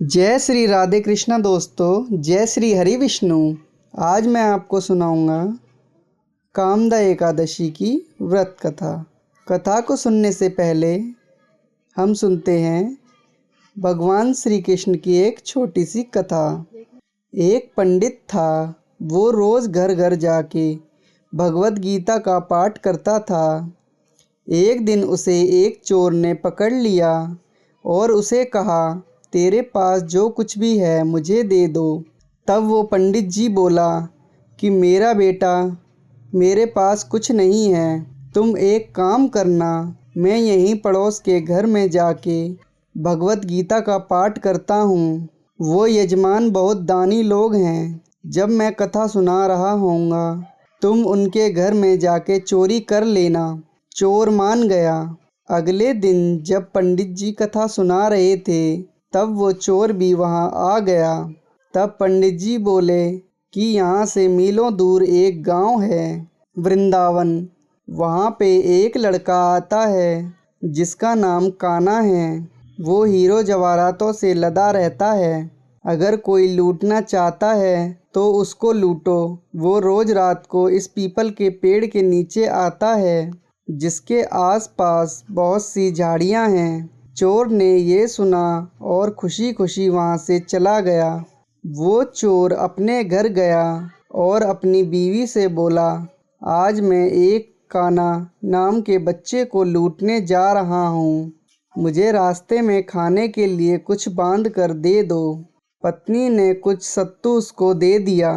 जय श्री राधे कृष्णा दोस्तों, जय श्री हरि विष्णु। आज मैं आपको सुनाऊंगा कामदा एकादशी की व्रत कथा। कथा को सुनने से पहले हम सुनते हैं भगवान श्री कृष्ण की एक छोटी सी कथा। एक पंडित था, वो रोज़ घर घर जाके भगवत गीता का पाठ करता था। एक दिन उसे एक चोर ने पकड़ लिया और उसे कहा, तेरे पास जो कुछ भी है मुझे दे दो। तब वो पंडित जी बोला कि मेरा बेटा, मेरे पास कुछ नहीं है। तुम एक काम करना, मैं यहीं पड़ोस के घर में जाके भगवत गीता का पाठ करता हूँ। वो यजमान बहुत दानी लोग हैं। जब मैं कथा सुना रहा होऊंगा, तुम उनके घर में जाके चोरी कर लेना। चोर मान गया। अगले दिन जब पंडित जी कथा सुना रहे थे, तब वो चोर भी वहाँ आ गया। तब पंडित जी बोले कि यहाँ से मीलों दूर एक गांव है, वृंदावन। वहाँ पे एक लड़का आता है जिसका नाम कान्हा है। वो हीरो जवाहरातों से लदा रहता है। अगर कोई लूटना चाहता है तो उसको लूटो। वो रोज़ रात को इस पीपल के पेड़ के नीचे आता है, जिसके आसपास बहुत सी झाड़ियाँ हैं। चोर ने ये सुना और खुशी खुशी वहाँ से चला गया। वो चोर अपने घर गया और अपनी बीवी से बोला, आज मैं एक कान्हा नाम के बच्चे को लूटने जा रहा हूँ। मुझे रास्ते में खाने के लिए कुछ बांध कर दे दो। पत्नी ने कुछ सत्तू उसको दे दिया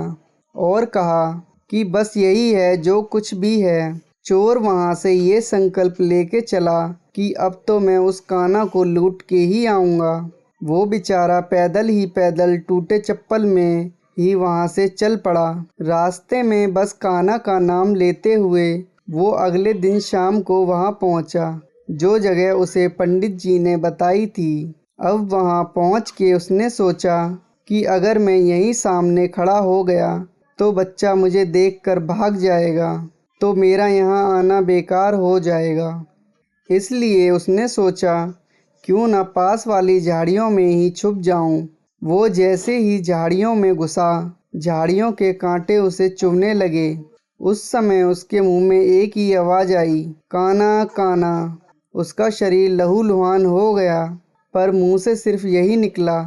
और कहा कि बस यही है जो कुछ भी है। चोर वहाँ से ये संकल्प लेके चला कि अब तो मैं उस कान्हा को लूट के ही आऊँगा। वो बेचारा पैदल ही पैदल टूटे चप्पल में ही वहाँ से चल पड़ा। रास्ते में बस कान्हा का नाम लेते हुए वो अगले दिन शाम को वहाँ पहुँचा, जो जगह उसे पंडित जी ने बताई थी। अब वहाँ पहुँच के उसने सोचा कि अगर मैं यहीं सामने खड़ा हो गया तो बच्चा मुझे देखकर भाग जाएगा, तो मेरा यहाँ आना बेकार हो जाएगा। इसलिए उसने सोचा, क्यों ना पास वाली झाड़ियों में ही छुप जाऊं। वो जैसे ही झाड़ियों में घुसा, झाड़ियों के कांटे उसे चुभने लगे। उस समय उसके मुंह में एक ही आवाज़ आई, कान्हा कान्हा। उसका शरीर लहूलुहान हो गया, पर मुंह से सिर्फ यही निकला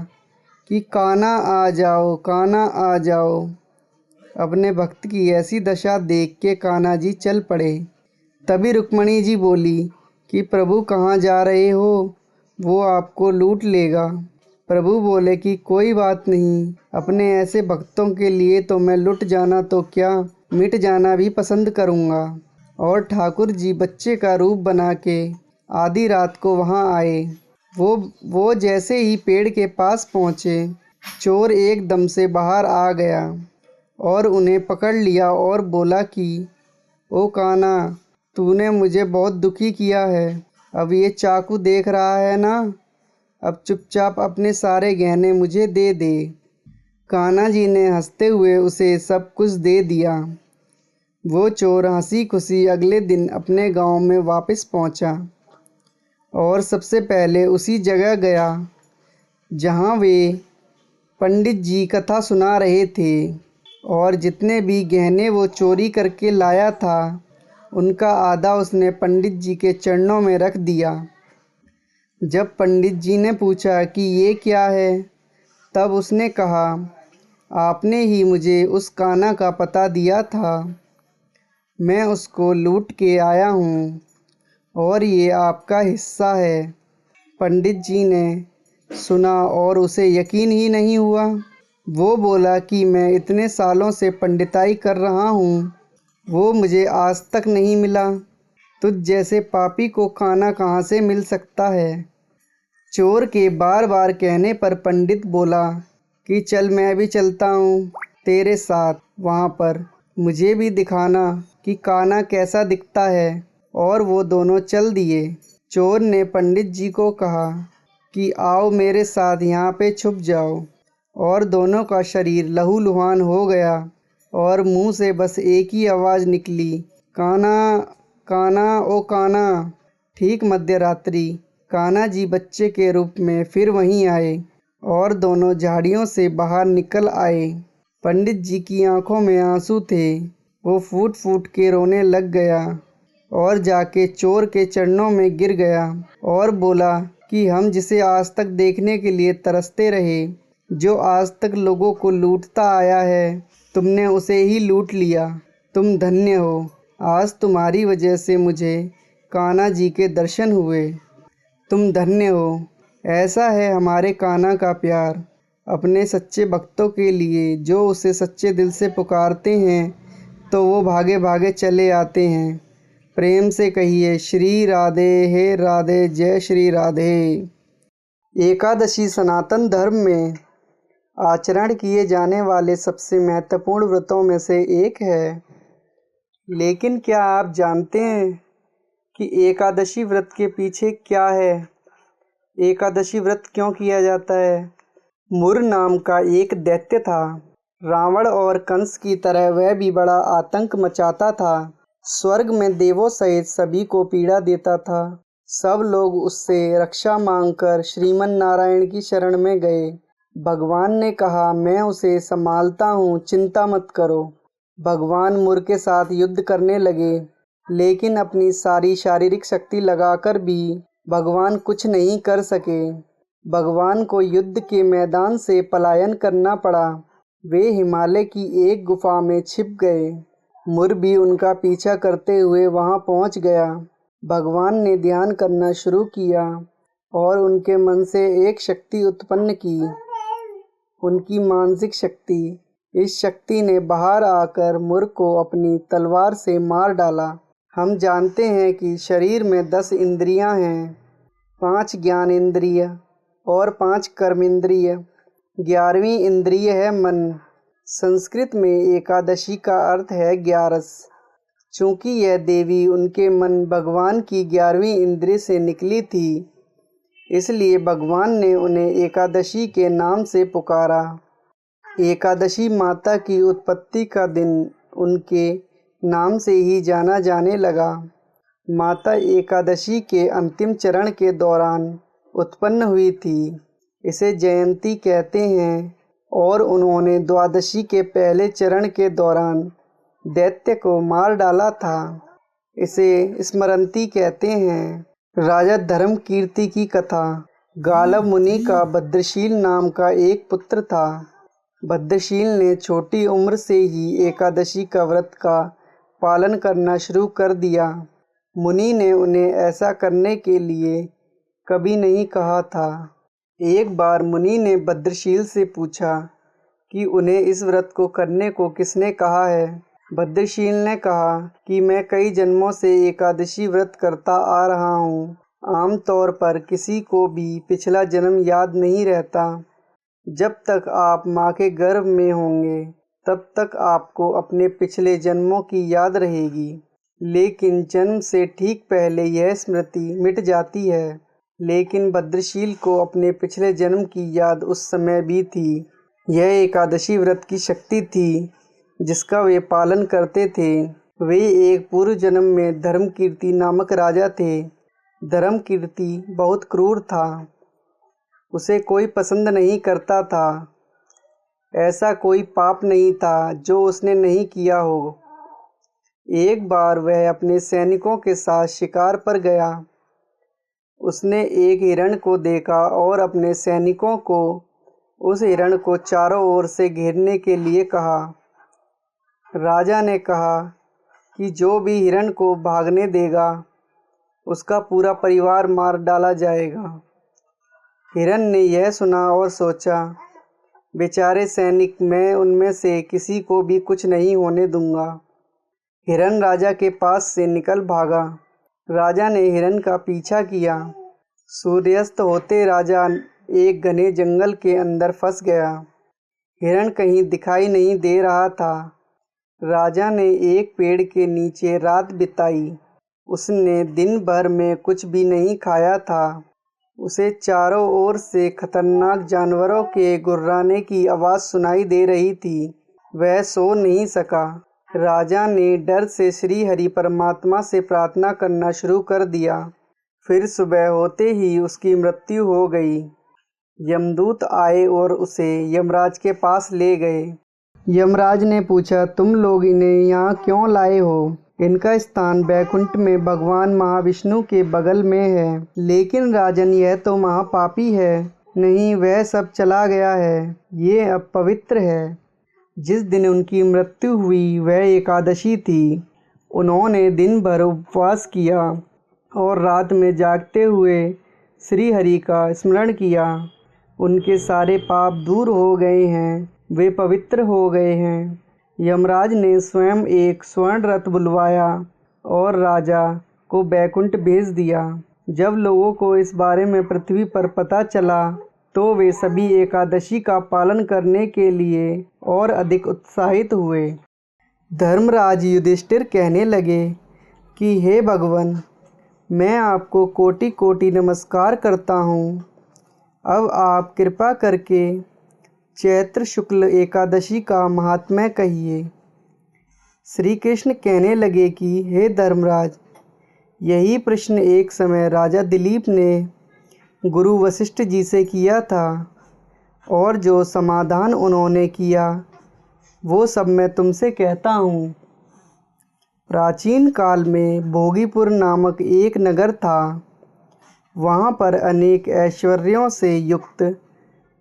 कि कान्हा आ जाओ, कान्हा आ जाओ। अपने भक्त की ऐसी दशा देख के कान्हा जी चल पड़े। तभी रुक्मणी जी बोली कि प्रभु कहाँ जा रहे हो, वो आपको लूट लेगा। प्रभु बोले कि कोई बात नहीं, अपने ऐसे भक्तों के लिए तो मैं लुट जाना तो क्या, मिट जाना भी पसंद करूँगा। और ठाकुर जी बच्चे का रूप बना के आधी रात को वहाँ आए। वो जैसे ही पेड़ के पास पहुँचे, चोर एकदम से बाहर आ गया और उन्हें पकड़ लिया और बोला कि ओ कान्हा, तूने मुझे बहुत दुखी किया है। अब ये चाकू देख रहा है ना, अब चुपचाप अपने सारे गहने मुझे दे दे। कान्हा जी ने हंसते हुए उसे सब कुछ दे दिया। वो चोर हंसी खुशी अगले दिन अपने गांव में वापस पहुंचा और सबसे पहले उसी जगह गया जहां वे पंडित जी कथा सुना रहे थे। और जितने भी गहने वो चोरी करके लाया था, उनका आधा उसने पंडित जी के चरणों में रख दिया। जब पंडित जी ने पूछा कि ये क्या है, तब उसने कहा, आपने ही मुझे उस कान्हा का पता दिया था, मैं उसको लूट के आया हूँ और ये आपका हिस्सा है। पंडित जी ने सुना और उसे यकीन ही नहीं हुआ। वो बोला कि मैं इतने सालों से पंडिताई कर रहा हूँ, वो मुझे आज तक नहीं मिला। तुझ जैसे पापी को कान्हा कहाँ से मिल सकता है। चोर के बार बार कहने पर पंडित बोला कि चल, मैं भी चलता हूँ तेरे साथ वहाँ पर, मुझे भी दिखाना कि कान्हा कैसा दिखता है। और वो दोनों चल दिए। चोर ने पंडित जी को कहा कि आओ मेरे साथ यहाँ पे छुप जाओ। और दोनों का शरीर लहूलुहान हो गया और मुंह से बस एक ही आवाज़ निकली, कान्हा कान्हा ओ कान्हा। ठीक मध्य रात्रि कान्हा जी बच्चे के रूप में फिर वहीं आए और दोनों झाड़ियों से बाहर निकल आए। पंडित जी की आंखों में आंसू थे। वो फूट फूट के रोने लग गया और जाके चोर के चरणों में गिर गया और बोला कि हम जिसे आज तक देखने के लिए तरसते रहे, जो आज तक लोगों को लूटता आया है, तुमने उसे ही लूट लिया। तुम धन्य हो। आज तुम्हारी वजह से मुझे कान्हा जी के दर्शन हुए। तुम धन्य हो। ऐसा है हमारे कान्हा का प्यार अपने सच्चे भक्तों के लिए। जो उसे सच्चे दिल से पुकारते हैं तो वो भागे भागे चले आते हैं। प्रेम से कहिए श्री राधे, हे राधे, जय श्री राधे। एकादशी सनातन धर्म में आचरण किए जाने वाले सबसे महत्वपूर्ण व्रतों में से एक है। लेकिन क्या आप जानते हैं कि एकादशी व्रत के पीछे क्या है? एकादशी व्रत क्यों किया जाता है? मुर नाम का एक दैत्य था। रावण और कंस की तरह वह भी बड़ा आतंक मचाता था। स्वर्ग में देवों सहित सभी को पीड़ा देता था। सब लोग उससे रक्षा मांगकर श्रीमन नारायण की शरण में गए। भगवान ने कहा, मैं उसे संभालता हूँ, चिंता मत करो। भगवान मुर के साथ युद्ध करने लगे, लेकिन अपनी सारी शारीरिक शक्ति लगाकर भी भगवान कुछ नहीं कर सके। भगवान को युद्ध के मैदान से पलायन करना पड़ा। वे हिमालय की एक गुफा में छिप गए। मुर भी उनका पीछा करते हुए वहां पहुंच गया। भगवान ने ध्यान करना शुरू किया और उनके मन से एक शक्ति उत्पन्न की, उनकी मानसिक शक्ति। इस शक्ति ने बाहर आकर मुर को अपनी तलवार से मार डाला। हम जानते हैं कि शरीर में 10 इंद्रियां हैं, 5 ज्ञान इंद्रिय और 5 कर्म इंद्रिय। 11वीं इंद्रिय है मन। संस्कृत में एकादशी का अर्थ है 11। चूँकि यह देवी उनके मन भगवान की 11वीं इंद्रिय से निकली थी, इसलिए भगवान ने उन्हें एकादशी के नाम से पुकारा। एकादशी माता की उत्पत्ति का दिन उनके नाम से ही जाना जाने लगा। माता एकादशी के अंतिम चरण के दौरान उत्पन्न हुई थी। इसे जयंती कहते हैं। और उन्होंने द्वादशी के पहले चरण के दौरान दैत्य को मार डाला था। इसे स्मरंती कहते हैं। राजा धर्मकीर्ति की कथा। गालव मुनि का भद्रशील नाम का एक पुत्र था। भद्रशील ने छोटी उम्र से ही एकादशी का व्रत का पालन करना शुरू कर दिया। मुनि ने उन्हें ऐसा करने के लिए कभी नहीं कहा था। एक बार मुनि ने भद्रशील से पूछा कि उन्हें इस व्रत को करने को किसने कहा है। भद्रशील ने कहा कि मैं कई जन्मों से एकादशी व्रत करता आ रहा हूँ। आमतौर पर किसी को भी पिछला जन्म याद नहीं रहता। जब तक आप माँ के गर्भ में होंगे तब तक आपको अपने पिछले जन्मों की याद रहेगी, लेकिन जन्म से ठीक पहले यह स्मृति मिट जाती है। लेकिन भद्रशील को अपने पिछले जन्म की याद उस समय भी थी। यह एकादशी व्रत की शक्ति थी जिसका वे पालन करते थे। वे एक पूर्व जन्म में धर्मकीर्ति नामक राजा थे। धर्मकीर्ति बहुत क्रूर था। उसे कोई पसंद नहीं करता था। ऐसा कोई पाप नहीं था जो उसने नहीं किया हो। एक बार वह अपने सैनिकों के साथ शिकार पर गया। उसने एक हिरण को देखा और अपने सैनिकों को उस हिरण को चारों ओर से घेरने के लिए कहा। राजा ने कहा कि जो भी हिरण को भागने देगा उसका पूरा परिवार मार डाला जाएगा। हिरण ने यह सुना और सोचा, बेचारे सैनिक, मैं उनमें से किसी को भी कुछ नहीं होने दूंगा। हिरण राजा के पास से निकल भागा। राजा ने हिरण का पीछा किया। सूर्यास्त होते राजा एक घने जंगल के अंदर फंस गया। हिरण कहीं दिखाई नहीं दे रहा था। राजा ने एक पेड़ के नीचे रात बिताई। उसने दिन भर में कुछ भी नहीं खाया था। उसे चारों ओर से खतरनाक जानवरों के गुर्राने की आवाज़ सुनाई दे रही थी। वह सो नहीं सका। राजा ने डर से श्री हरि परमात्मा से प्रार्थना करना शुरू कर दिया। फिर सुबह होते ही उसकी मृत्यु हो गई। यमदूत आए और उसे यमराज के पास ले गए। यमराज ने पूछा, तुम लोग इन्हें यहाँ क्यों लाए हो? इनका स्थान बैकुंठ में भगवान महाविष्णु के बगल में है। लेकिन राजन, यह तो महापापी है। नहीं, वह सब चला गया है। ये अब पवित्र है। जिस दिन उनकी मृत्यु हुई वह एकादशी थी। उन्होंने दिन भर उपवास किया और रात में जागते हुए श्री हरि का स्मरण किया। उनके सारे पाप दूर हो गए हैं, वे पवित्र हो गए हैं। यमराज ने स्वयं एक स्वर्ण रथ बुलवाया और राजा को बैकुंठ भेज दिया। जब लोगों को इस बारे में पृथ्वी पर पता चला तो वे सभी एकादशी का पालन करने के लिए और अधिक उत्साहित हुए। धर्मराज युधिष्ठिर कहने लगे कि हे भगवान, मैं आपको कोटि कोटि नमस्कार करता हूँ। अब आप कृपा करके चैत्र शुक्ल एकादशी का महात्म्य कहिए। श्री कृष्ण कहने लगे कि हे धर्मराज, यही प्रश्न एक समय राजा दिलीप ने गुरु वशिष्ठ जी से किया था और जो समाधान उन्होंने किया वो सब मैं तुमसे कहता हूँ। प्राचीन काल में भोगीपुर नामक एक नगर था। वहाँ पर अनेक ऐश्वर्यों से युक्त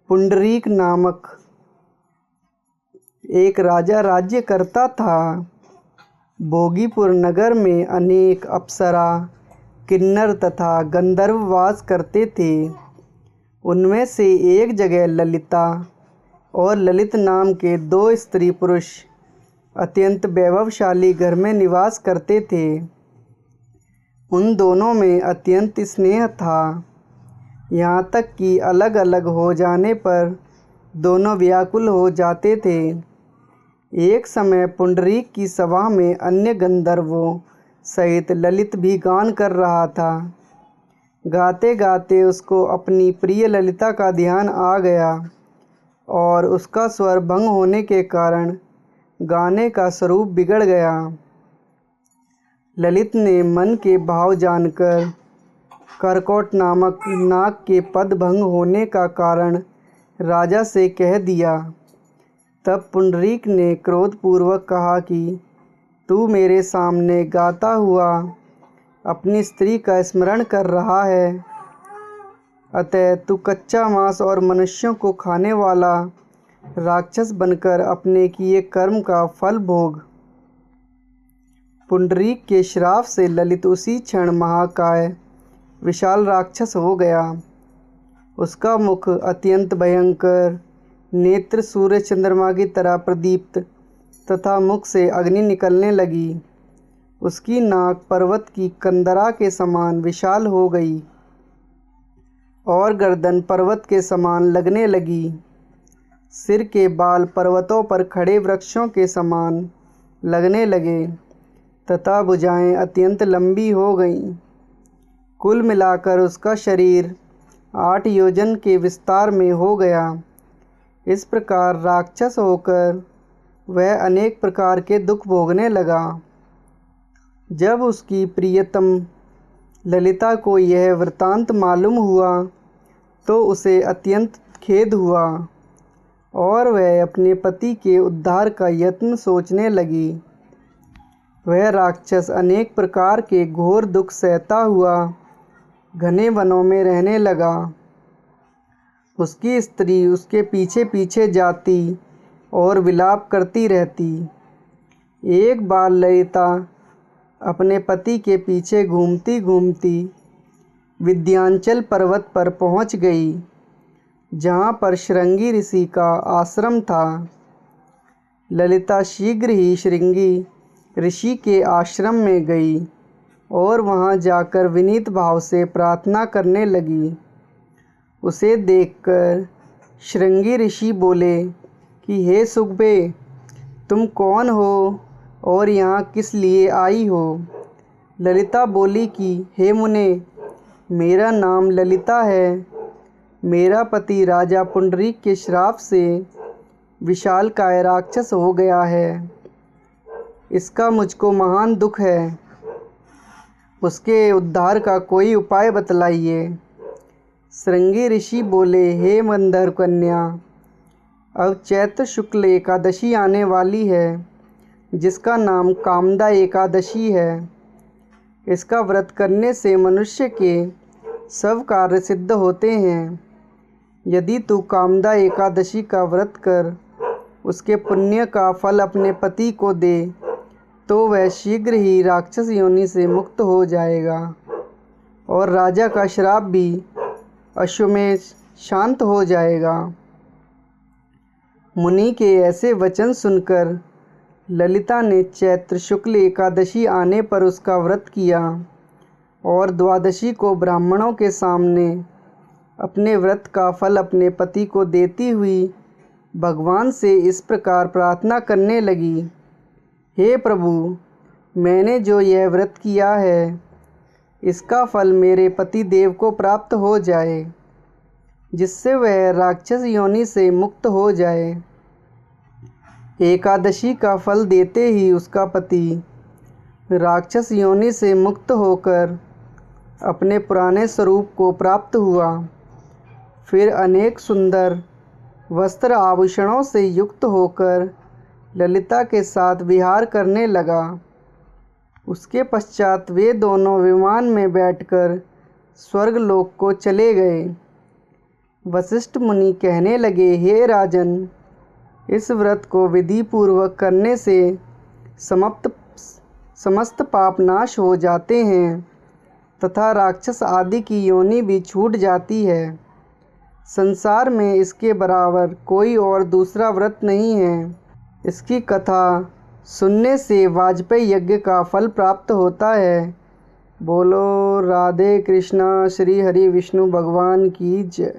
पुंडरीक नामक एक राजा राज्य करता था। भोगीपुर नगर में अनेक अप्सरा, किन्नर तथा गंधर्व वास करते थे। उनमें से एक जगह ललिता और ललित नाम के दो स्त्री पुरुष अत्यंत वैभवशाली घर में निवास करते थे। उन दोनों में अत्यंत स्नेह था, यहाँ तक कि अलग अलग हो जाने पर दोनों व्याकुल हो जाते थे। एक समय पुंडरीक की सभा में अन्य गंधर्वों सहित ललित भी गान कर रहा था। गाते गाते उसको अपनी प्रिय ललिता का ध्यान आ गया और उसका स्वर भंग होने के कारण गाने का स्वरूप बिगड़ गया। ललित ने मन के भाव जानकर करकोट नामक नाग के पद भंग होने का कारण राजा से कह दिया। तब पुंडरीक ने क्रोधपूर्वक कहा कि तू मेरे सामने गाता हुआ अपनी स्त्री का स्मरण कर रहा है, अतः तू कच्चा मांस और मनुष्यों को खाने वाला राक्षस बनकर अपने किए कर्म का फल भोग। पुंडरीक के श्राप से ललित उसी क्षण महाकाय विशाल राक्षस हो गया। उसका मुख अत्यंत भयंकर, नेत्र सूर्य चंद्रमा की तरह प्रदीप्त तथा मुख से अग्नि निकलने लगी। उसकी नाक पर्वत की कंदरा के समान विशाल हो गई और गर्दन पर्वत के समान लगने लगी। सिर के बाल पर्वतों पर खड़े वृक्षों के समान लगने लगे तथा भुजाएं अत्यंत लंबी हो गईं। कुल मिलाकर उसका शरीर 8 योजन के विस्तार में हो गया। इस प्रकार राक्षस होकर वह अनेक प्रकार के दुख भोगने लगा। जब उसकी प्रियतम ललिता को यह वृत्तांत मालूम हुआ तो उसे अत्यंत खेद हुआ और वह अपने पति के उद्धार का यत्न सोचने लगी। वह राक्षस अनेक प्रकार के घोर दुख सहता हुआ घने वनों में रहने लगा। उसकी स्त्री उसके पीछे पीछे जाती और विलाप करती रहती। एक बार ललिता अपने पति के पीछे घूमती घूमती विंध्याचल पर्वत पर पहुंच गई, जहाँ पर श्रृंगी ऋषि का आश्रम था। ललिता शीघ्र ही श्रृंगी ऋषि के आश्रम में गई और वहाँ जाकर विनीत भाव से प्रार्थना करने लगी। उसे देखकर श्रृंगी ऋषि बोले कि हे सुग्बे, तुम कौन हो और यहाँ किस लिए आई हो? ललिता बोली कि हे मुने, मेरा नाम ललिता है। मेरा पति राजा पुंडरीक के श्राप से विशालकाय राक्षस हो गया है। इसका मुझको महान दुख है। उसके उद्धार का कोई उपाय बतलाइए। श्रृंगी ऋषि बोले, हे मंदर कन्या, अब चैत्र शुक्ल एकादशी आने वाली है, जिसका नाम कामदा एकादशी है। इसका व्रत करने से मनुष्य के सब कार्य सिद्ध होते हैं। यदि तू कामदा एकादशी का व्रत कर उसके पुण्य का फल अपने पति को दे तो वह शीघ्र ही राक्षस योनि से मुक्त हो जाएगा और राजा का श्राप भी अश्वमेध शांत हो जाएगा। मुनि के ऐसे वचन सुनकर ललिता ने चैत्र शुक्ल एकादशी आने पर उसका व्रत किया और द्वादशी को ब्राह्मणों के सामने अपने व्रत का फल अपने पति को देती हुई भगवान से इस प्रकार प्रार्थना करने लगी, हे प्रभु, मैंने जो यह व्रत किया है इसका फल मेरे पति देव को प्राप्त हो जाए, जिससे वह राक्षस योनि से मुक्त हो जाए। एकादशी का फल देते ही उसका पति राक्षस योनि से मुक्त होकर अपने पुराने स्वरूप को प्राप्त हुआ। फिर अनेक सुंदर वस्त्र आभूषणों से युक्त होकर ललिता के साथ विहार करने लगा। उसके पश्चात वे दोनों विमान में बैठकर स्वर्गलोक को चले गए। वशिष्ठ मुनि कहने लगे, हे राजन, इस व्रत को विधि पूर्वक करने से समस्त पाप नाश हो जाते हैं तथा राक्षस आदि की योनि भी छूट जाती है। संसार में इसके बराबर कोई और दूसरा व्रत नहीं है। इसकी कथा सुनने से वाजपेयी यज्ञ का फल प्राप्त होता है। बोलो राधे कृष्णा श्री हरि विष्णु भगवान की जय।